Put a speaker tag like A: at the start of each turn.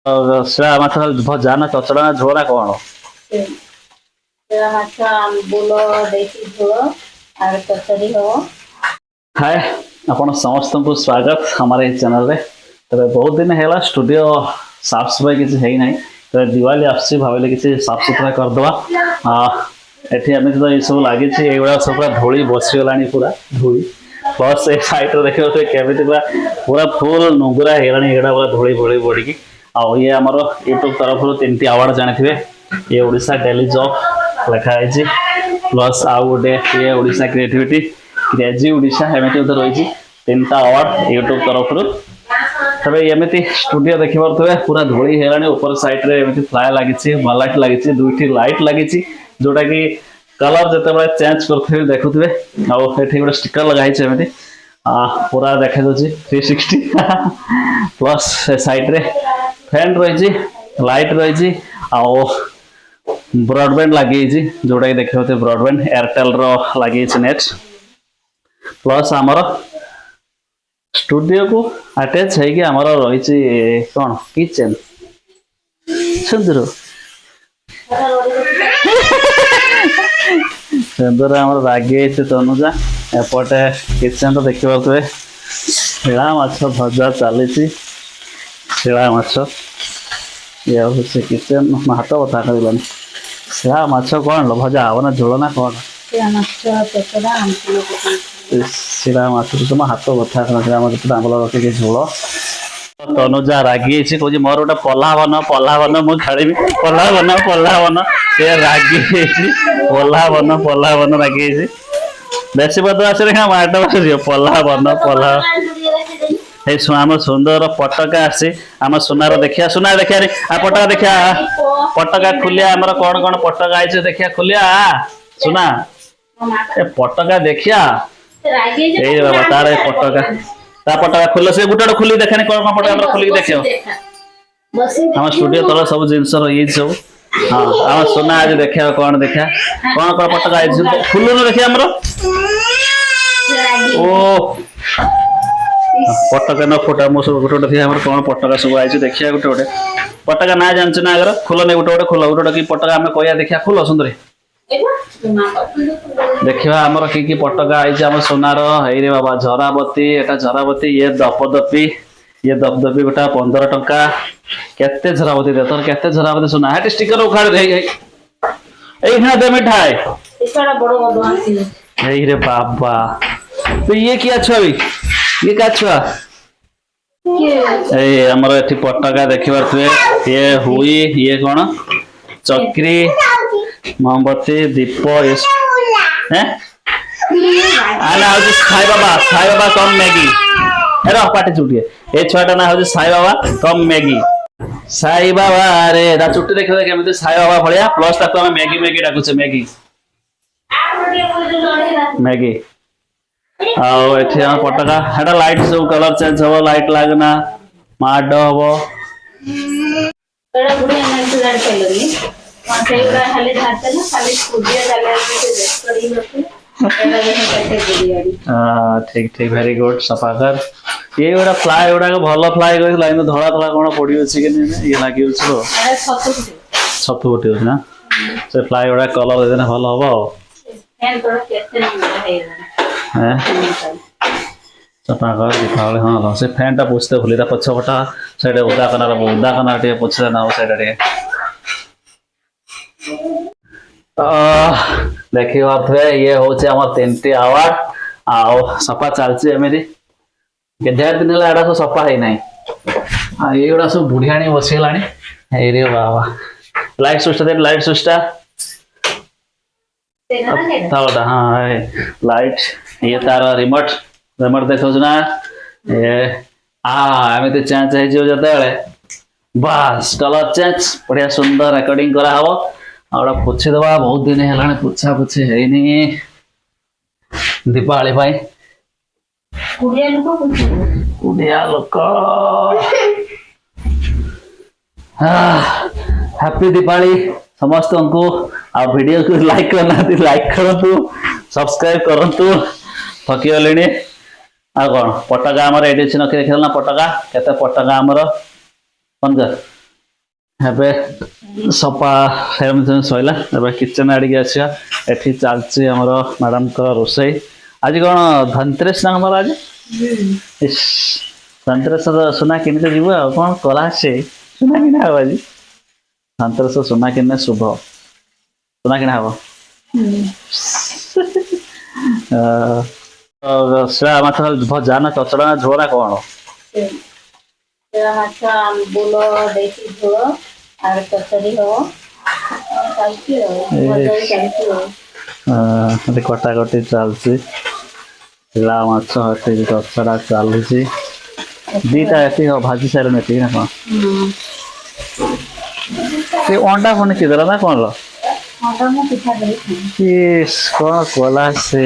A: शिला माछ भजा ना चचड़ा ना झोला कौन हाय आपण समस्त को स्वागत हमारे चैनल रे। तबे बहुत दिन है स्टूडियो साफ सफाई किसी है ना तो दिवाली आसी भाविले किसी साफ सुथरा करदवा एठी आम तो ये सब लगी सब पूरा धूली बसीगलानी पूरा धूली प्लस ए साइड देखिए तो केमी पूरा फुल नुगुरा है एड़ा पूरा धूली भोली बढ़ी आउ ये आमर यूट्यूब तरफ 3टी अवार्ड जानी ये ओडिशा डेली जॉब लिखाई प्लस आउ गोटे ये ओडिशा क्रिएटिविटी क्रेजी ओडिशा एमती रही 3टा अवार्ड यूट्यूब तरफ तबे एमती स्टूडियो देखि पारे पूरा धूली है ऊपर साइड रे एमती फ्लाई लगी लाइट लगी 2टी लाइट लगी जोटा कि कलर जिते चेंज करते देखुए आठी गोटे स्टिकर लगाई एमती पूरा देखा 360 प्लस साइड रे फैन रही लाइट रही ब्रॉडबैंड लगी जोटा कि देखते ब्रॉडबैंड एयरटेल लगी नेट प्लस आमर स्टूडियो को अटैच है कि आमर रही कौन किचन सुंदर सुंदर आमर लगे तनुजा एपटे किचन तो देखी पारे शिला माछ भजा चली शिला माछ ये हूँ किचन हाथ बता कर शिला माछ कौन भजा हम ना झोल ना कौन शिला माछ तुम हाथ बता कर आंबल रखिक झोल तनुजा रागी कह मोर गोटे पल्ला बन मुझे खेली पल्ला बन से रागी पल्ला बन रागी बेसी बद आस माट पल्ला बन आम सुंदर पटका आसी आम सुनार देखिया सुना देखिया पटका देखिया पटका खुलिया आमर कौन कौन पटका आई देखिया खुलिया सुना ए पटका देखिया बाबा तार पटका खुल से गोटे खुली देखे कौन कौन पटका खुल देखियो आम स्टूडियो तल सब जिनस रही सब हाँ आम सुना आज देखिया कौन देखिया कौन कौन पटका आई खुल देखिए आमर ओ पटका न फुटा मो सब गोटे गोटे थी कौन पटका सब आई देखिए गोटे गोटे पटका ना जानते ना अगर खुल नहीं गोटे गोटे खुल गोटे गोटे कि पटका आम कह देखिया खुल सुंदर देखा आमर कि पटका आई आम सोनार है बाबा झरावती एटा झरावती ये दपदपी गोटा 15 टंका केते झरावती दे तोर केते झरावती सुना है स्टिकर उखाड़ दे एइना दे मिठाई इसाड़ा बड़ो बदमाशी है रे बाबा तो ये क्या छवि ये क्या छुआ ए हमर एठी पटका देखि पारथुए ये हुई ये कोन चक्री मोमबत्ती दीप हैं आना हूँ साई बाबा कम मैगी हेरा पाटी चुटिए ए छुआटा ना हूँ साई बाबा कम मैगी साई बाबा रे दा चुट्टी देखिए केमिति साई बाबा भलिया प्लस ताको हम मैगी मैगी डाकुछे मैगी मैगी आउ एठी हम पटका हेडा लाइट सब कलर चेंज हो लाइट लागना माड हो एडा गुडी एनर्जी लाइट चलनी सेगुड़ा खाली झाड़ते ना खाली स्टूडियो डाले करी होती ठीक ठीक वेरी गुड सफा कर ये गोटा फ्लाई गुड़ा भल फ्लाई कर लाइन धड़ा धड़ा कौन पड़ी अच्छी कि ये लगे छतु गोटे ना से फ्लाई गुड़ा कलर देना भल हम सफा कर दीपावली हाँ से फैन टा पोछते भूली पछपटा से उदा कना टे पोछे ना से देखिए पारे ये हूँ आम 3टी अवार्ड आउ सफा चलती एमती के दिन है सब सफा है ना ये गुड़ा सब बुढ़िया बसीगला रे बाबा लाइट सुविच दे लाइट सुविचा हाँ लाइट ये तार रिमोट रिमोट देखो ना ये एमती चेंज होते बस कलर चेंज बढ़िया सुंदर रेकर्डिंग करा हबो आउटा पोछी दबा बहुत दिन है पोछा पोछी है दीपावली कुड़िया लोक हैप्पी दीपावली समस्त को आ वीडियो को लाइक करना लाइक करूँ सब्सक्राइब करूँ थकी गले आ कौन पटका आम ये नखी देखा पटका केते पटका आमर 15 ଏବେ ସଫା ସଇଲା ଏବେ କିଚେନ୍ ଆଡ଼ିକି ଆସିବା ଏଠି ଚାଲିଛି ଆମର ମ୍ୟାଡ଼ାମଙ୍କର ରୋଷେଇ ଆଜି କ'ଣ ଧନତେରସ ନା ଆମର ଆଜି ଇସ୍ ଧନତେରସ ସୁନା କିଣିତେ ଯିବୁ ଆଉ କ'ଣ କଲା ସେ ସୁନା କିଣା ହବ ଆଜି ଧନତେରସ ସୁନା କିଣିଲେ ଶୁଭ ସୁନା କିଣା ହବ ସେଟା ମାଛ ଭଜା ନା ଚଚଡ଼ା ନା ଝୋଳ ନା କ'ଣ
B: ମାଛ ଆମ୍ବୁଲ ଦେଇକି ଝୋଳ আর তরকারি হব চালছি চালছি
A: କଟାକଟି ଚାଲିଛି ପିଲା ମାଛ ଏଠି ଚଚଡ଼ା ଚାଲୁଛି ଦିଟା ଏତିକି ଭାଜି ସାରିଲୁଣି ଏତିକି ନା କ'ଣ ସେ ଅଣ୍ଡା ପୁଣି କି ଦେଲା ନା କ'ଣ
B: ଅଣ୍ଡା ମୁଁ ପିଠା ଦେଇଛି
A: କ'ଣ କଲା ସେ